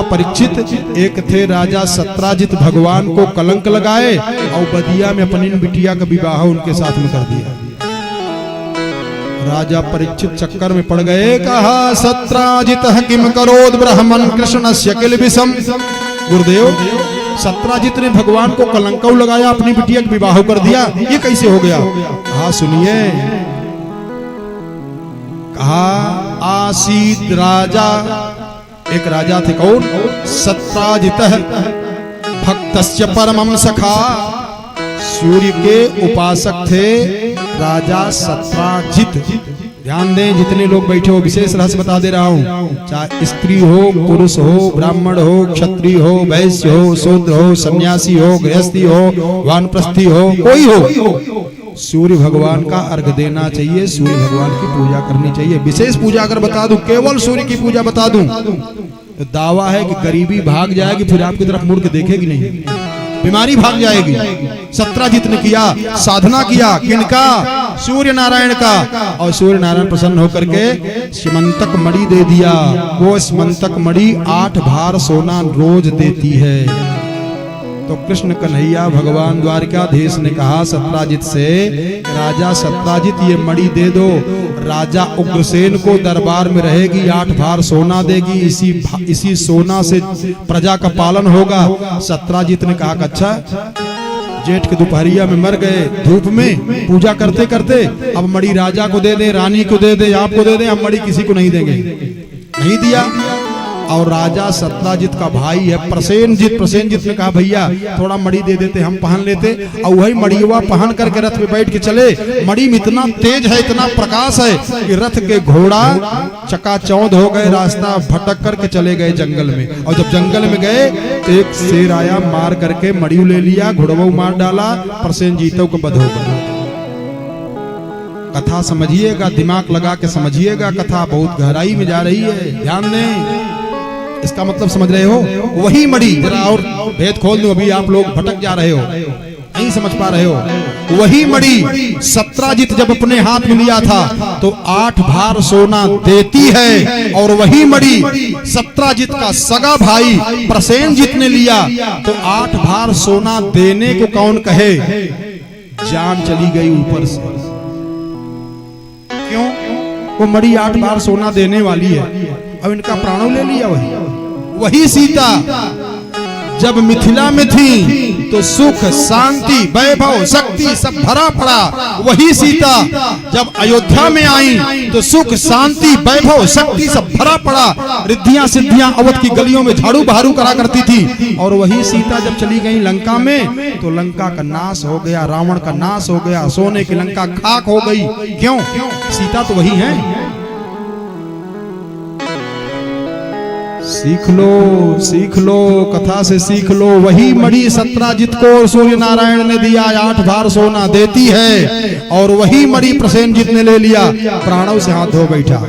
परीक्षित, एक थे राजा सत्राजित, भगवान को कलंक लगाए और बदिया में अपनी बिटिया का विवाह उनके साथ में कर दिया। राजा परीक्षित चक्कर में पड़ गए। कहा सत्राजित किम करोद ब्राह्मण कृष्णस्य किल विषम। गुरुदेव, सत्राजित ने भगवान को कलंक लगाया, अपनी बिटिया का विवाह कर दिया, ये कैसे हो गया? कहा सुनिए। कहा आसीत राजा, एक राजा थे, कौन? सत्राजितः भक्तस्य परमं सखा। सूर्य के उपासक थे राजा सत्राजित। ध्यान दें, जितने लोग बैठे हो विशेष रहस्य बता दे रहा हूं, चाहे स्त्री हो, पुरुष हो, ब्राह्मण हो, क्षत्रिय हो, वैश्य हो, शूद्र हो, सन्यासी हो, गृहस्थी हो, वानप्रस्थी हो, कोई हो, सूर्य भगवान का अर्घ देना चाहिए, सूर्य भगवान की पूजा करनी चाहिए। विशेष पूजा अगर बता दूं, केवल सूर्य की पूजा बता दूं, तो दावा है कि गरीबी भाग जाएगी, फिर आपकी तरफ मुड़ के देखेगी नहीं, बीमारी भाग जाएगी। सत्राजित ने किया, साधना किया, किनका? सूर्य नारायण का। और सूर्य नारायण प्रसन्न होकर के स्मंतक मणि दे दिया। वो स्मंतक मणि 8 भार सोना रोज देती है। तो कृष्ण कन्हैया भगवान द्वारिकाधीश ने कहा सत्राजित से, राजा सत्राजित ये मणि दे दो, राजा उग्रसेन को दरबार में रहेगी, 8 भार सोना देगी, इसी सोना से प्रजा का पालन होगा। सत्राजित ने कहा अच्छा, जेठ के दोपहरिया में मर गए, धूप में पूजा करते करते, अब मणि राजा को दे दे, रानी को दे दे, आपको दे दे, अब मणि किसी को नहीं देंगे। नहीं दिया। और राजा सत्राजित का भाई है प्रसेनजित, प्रसेनजित ने कहा भैया थोड़ा मणि दे देते, हम पहन लेते। और वही मणिवा पहन करके रथ में बैठ के चले। मणि में इतना तेज है, इतना प्रकाश है कि रथ के घोड़ा चकाचौंध हो गए, रास्ता भटक करके चले गए जंगल में। और जब जंगल में गए तो एक शेर आया, मार करके मणि ले लिया, घोड़वा मार डाला, प्रसेनजीतों को बध हो गया। कथा समझिएगा, दिमाग लगा के समझिएगा, कथा बहुत गहराई में जा रही है, ध्यान दें। इसका मतलब समझ रहे हो? वही मणि, जरा और भेद खोल दूं, अभी आप लोग भटक जा रहे हो, नहीं समझ पा रहे हो। वही मणि सत्राजित जब अपने हाथ में लिया था तो 8 भार सोना देती है। और वही मणि सत्राजित का सगा भाई प्रसेनजित ने लिया तो 8 भार सोना देने को कौन कहे? जान चली गई ऊपर से। क्यों? वो मणि 8 भार सोना देने वाली है, अब इनका प्राणों ले लिया। वही सीता जब मिथिला में थी तो सुख, शांति, वैभव, शक्ति सब भरा पड़ा। वही सीता जब अयोध्या में आई तो सुख, शांति, वैभव, शक्ति सब भरा पड़ा। रिद्धियां सिद्धियां अवध की गलियों में झाड़ू बहारू करा करती थी। और वही सीता जब चली गई लंका में तो लंका का नाश हो गया, रावण का नाश हो गया, सोने की लंका खाक हो गई। क्यों? सीता तो वही है। सीख लो, सीख लो, कथा से सीख लो। वही मणि सत्राजित को सूर्य नारायण ने दिया, 8 भार सोना देती है। और वही मणि प्रसेनजित ने ले लिया, प्राणों से हाथ धो बैठा।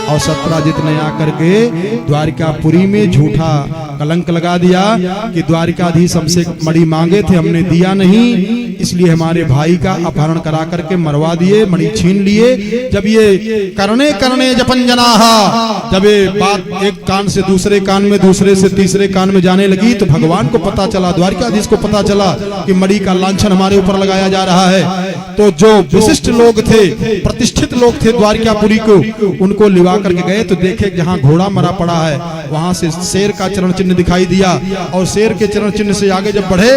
और सत्राजित ने आकर के द्वारिकापुरी में झूठा कलंक लगा दिया कि द्वारिकाधीश हमसे मणि मांगे थे, हमने दिया नहीं, इसलिए हमारे भाई का अपहरण करा करके मरवा दिए, मणि छीन लिए। जब ये करने करने जपन जनाहा, जब ये बात एक कान से दूसरे कान में, दूसरे से तीसरे कान में जाने लगी तो भगवान को पता चला, द्वारिकाधीश को पता चला कि मणि का लांछन हमारे ऊपर लगाया जा रहा है। तो जो विशिष्ट लोग थे, प्रतिष्ठित लोग थे द्वारिकापुरी को, उनको लिवा करके गए तो देखे जहां घोड़ा मरा पड़ा है वहां से शेर का चरण चिन्ह दिखाई दिया। और शेर के चरण चिन्ह से आगे जब बढ़े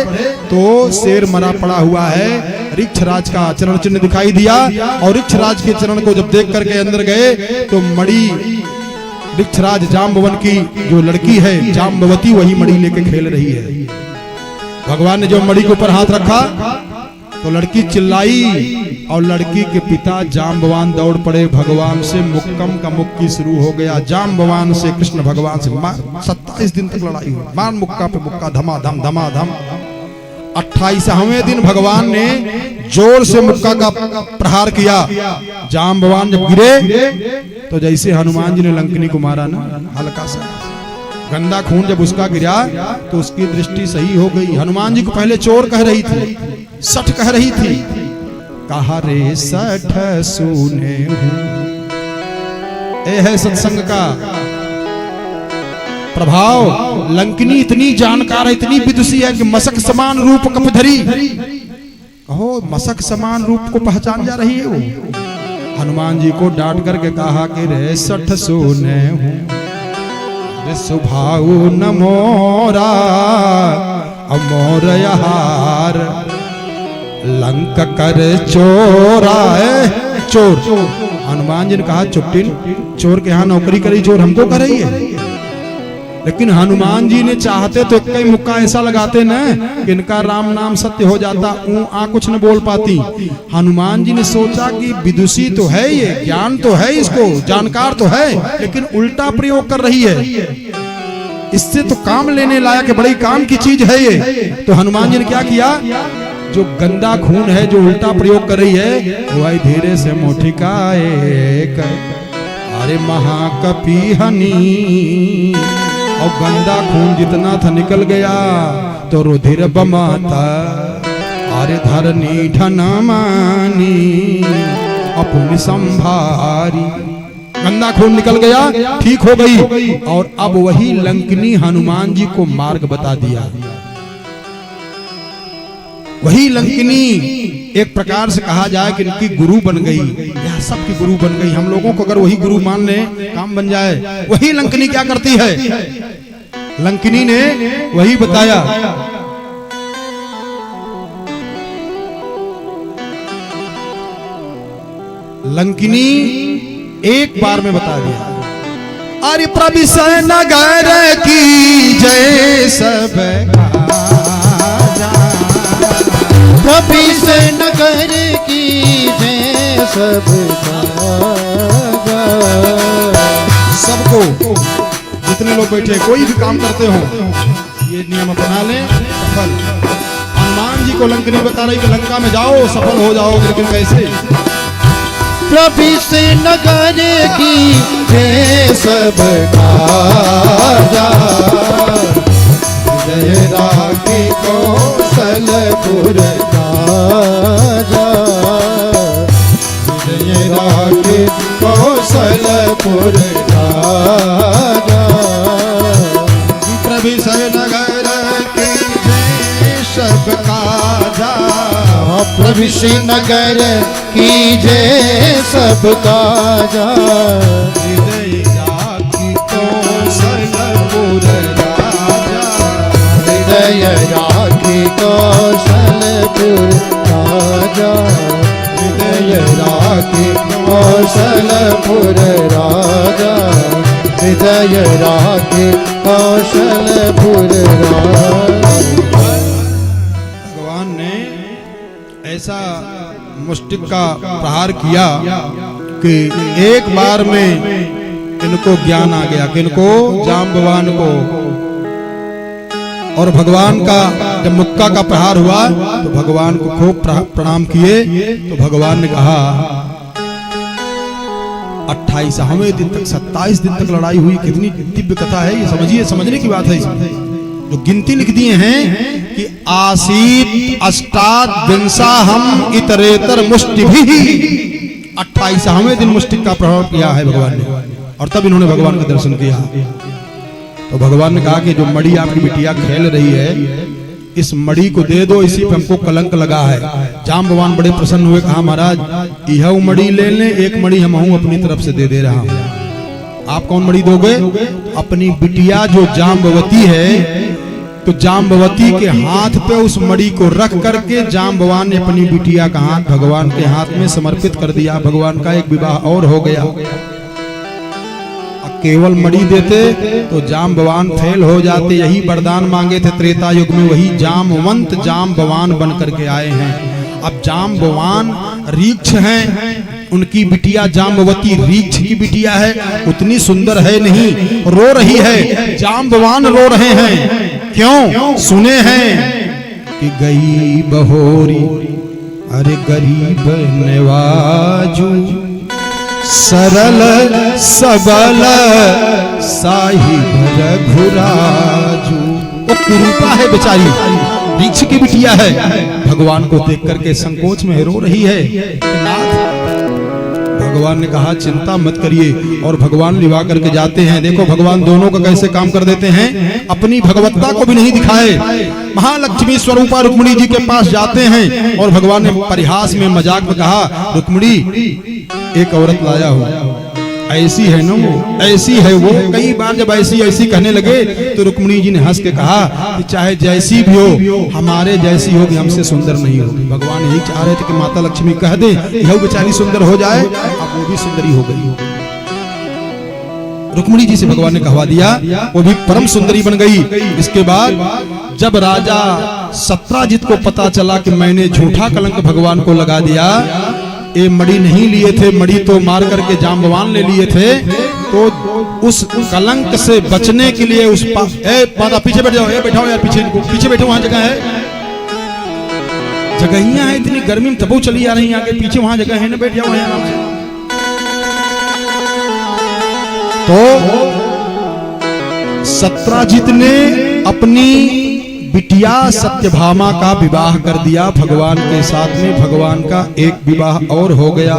तो शेर मरा पड़ा हुआ है, ऋक्षराज का चरण चिन्ह दिखाई दिया। और ऋक्षराज के चरण को जब देख करके अंदर गए तो मणि ऋक्षराज जाम्बवन की जो लड़की है जाम्बवती, वही मणि लेके खेल रही है। भगवान ने जो मणि के ऊपर हाथ रखा तो लड़की चिल्लाई और लड़की के पिता जाम्बवान दौड़ पड़े भगवान से। मुक्कम का मुक्की शुरू हो गया, जाम्बवान से कृष्ण भगवान से 27 दिन तक लड़ाई हुई, मार मुक्का पे मुक्का, धमाधम धमाधम। 28वें दिन भगवान ने जोर से मुक्का का प्रहार किया। जाम्बवान जब गिरे तो जैसे हनुमान जी ने लंकनी को मारा ना, हल्का सा गंदा खून जब उसका गिरा तो उसकी दृष्टि सही हो गई। हनुमान जी को पहले चोर कह रही थी, सठ कह रही थी, कहा रे सठ सुने हूं। ए है सत्संग का प्रभाव। लंकिनी इतनी जानकार है, इतनी विदुषी है कि मशक समान रूप कपधरी, कहो मशक समान रूप को पहचान जा रही है वो। हनुमान जी को डांट करके कहा कि रे सठ सोने हूँ रे सुभाऊ न मोरा अमोर यहार लंक कर चोरा है चोर। हनुमान जी ने कहा चुप्टिन, चोर के यहाँ नौकरी करी चोर हमको कर रही है। लेकिन हनुमान जी ने चाहते तो कई मुक्का ऐसा लगाते न कि इनका राम नाम सत्य हो जाता, कुछ न बोल पाती। हनुमान जी ने सोचा कि विदुषी तो है ये, ज्ञान तो है इसको, जानकार तो है, लेकिन उल्टा प्रयोग कर रही है, इससे तो काम लेने लायक बड़ी काम की चीज है ये। तो हनुमान जी ने क्या किया, जो गंदा खून है जो उल्टा प्रयोग कर रही है वो धीरे से मोटिका एक अरे महाकपि हनी, और गंदा खून जितना था निकल गया तो रुधिर बमाता अरे धरनी ढनमानी अपनी संभारी। गंदा खून निकल गया, ठीक हो गई। और अब वही लंकिनी हनुमान जी को मार्ग बता दिया। वही लंकिनी एक प्रकार से कहा जाए कि इनकी गुरु बन गई, यह सबकी गुरु बन गई। हम लोगों को अगर वही गुरु मान ले काम बन जाए। वही लंकिनी क्या करती है, लंकिनी ने वही बताया। लंकिनी एक बार में बता दिया, अरे प्रविशय नगर की जय सब प्रविशय नगर की जय सब सबको, जितने लोग बैठे कोई भी काम करते हो ये नियम अपना लें, सफल। हनुमान जी को लंकिनी बता रही कि लंका में जाओ सफल हो जाओगे, लेकिन कैसे। प्रविशय नगर की जय सब काजा जय राखी कौशलपुर राजा जय राखी कौशलपुर राजा। प्रविशय नगर की जय सब काजा, प्रविशय नगर की जय सब काजा हृदय राखी कौशलपुर राजा, हृदय राखी कौशलपुर राजा हृदय राखी कौशलपुर राजा हृदय राखी कौशलपुर राजा। भगवान ने ऐसा मुष्टिक का प्रहार किया कि एक बार में इनको ज्ञान आ गया, किनको, जाम्बवान को। और भगवान का जब मुक्का का प्रहार हुआ तो भगवान को खूब प्रणाम किए। तो भगवान ने कहा 28वें दिन तक 27 दिन तक लड़ाई हुई। कितनी दिव्य कथा है ये, समझिए, समझने की बात है इसमें। जो गिनती लिख दिए हैं कि आसीत अष्टाविंशहम इतरेतर मुष्टि भी 28वें दिन मुष्टिक का प्रभाव किया है भगवान ने। और तब इन्होंने भगवान का दर्शन किया। तो भगवान ने कहा कि जो मणि आपकी बिटिया खेल रही है इस मणि को दे दो, इसी पे हमको कलंक लगा है। जाम्बवान बड़े प्रसन्न हुए, कहा महाराज यह मणि ले लें, एक मणि हम अपनी तरफ से दे दे रहा हूं। आप कौन मणि दोगे? अपनी बिटिया जो जाम्बवती है, तो जाम्बवती के हाथ पे उस मणि को रख करके जाम्बवान ने अपनी बिटिया का हाथ भगवान के हाथ में समर्पित कर दिया। भगवान का एक विवाह और हो गया। केवल मणि देते तो जाम्बवान फेल हो जाते। यही वरदान मांगे थे त्रेता युग में, वही जामवंत जाम्बवान बन करके आए हैं। अब जाम्बवान रीक्ष हैं, उनकी बिटिया जाम्बवती रीक्ष की बिटिया है, उतनी सुंदर है नहीं, रो रही है। जाम्बवान रो रहे हैं, क्यों? सुने हैं कि गई बहोरी अरे गरीब नवाजू, सरल सबल साहिब रघुराजू। वो कुरूपा है बेचारी, रीक्ष की बिटिया है। भगवान को देख करके संकोच में रो रही है। नाथ भगवान ने कहा चिंता मत करिए, और भगवान लिवा करके जाते हैं। देखो भगवान दोनों का कैसे काम कर देते हैं, अपनी भगवत्ता को भी नहीं दिखाए। महालक्ष्मी स्वरूपा रुक्मिणी जी के पास जाते हैं और भगवान ने परिहास में मजाक में कहा, रुक्मिणी एक औरत लाया हो, ऐसी है ना वो, ऐसी है वो। कई बार जब ऐसी ऐसी कहने लगे तो रुक्मिणी जी ने हंस के कहा कि चाहे जैसी भी हो, हमारे जैसी होगी, हमसे सुंदर नहीं होगी। भगवान यही चाह रहे थे कि माता लक्ष्मी कह दे यह बेचारी सुंदर हो जाए, अब वो भी सुंदरी हो गई। रुक्मिणी जी से भगवान ने कहवा दिया, वो भी परम सुंदरी बन गई। इसके बाद जब राजा सत्राजित को पता चला कि मैंने झूठा कलंक भगवान को लगा दिया, ये मणि नहीं लिए थे, मणि तो मार करके जाम्बवान ले लिए थे, तो उस कलंक से बचने के लिए उस पीछे बैठ जाओ, बैठाओ यार, पीछे बैठो, वहां जगह है, जगहियां है, इतनी गर्मी में तबो चली आ रही है, आगे पीछे वहां जगह है ना, बैठ जाओ आराम से। तो सत्राजित ने अपनी बिटिया सत्यभामा का विवाह कर दिया भगवान के साथ में। भगवान का एक विवाह और हो गया।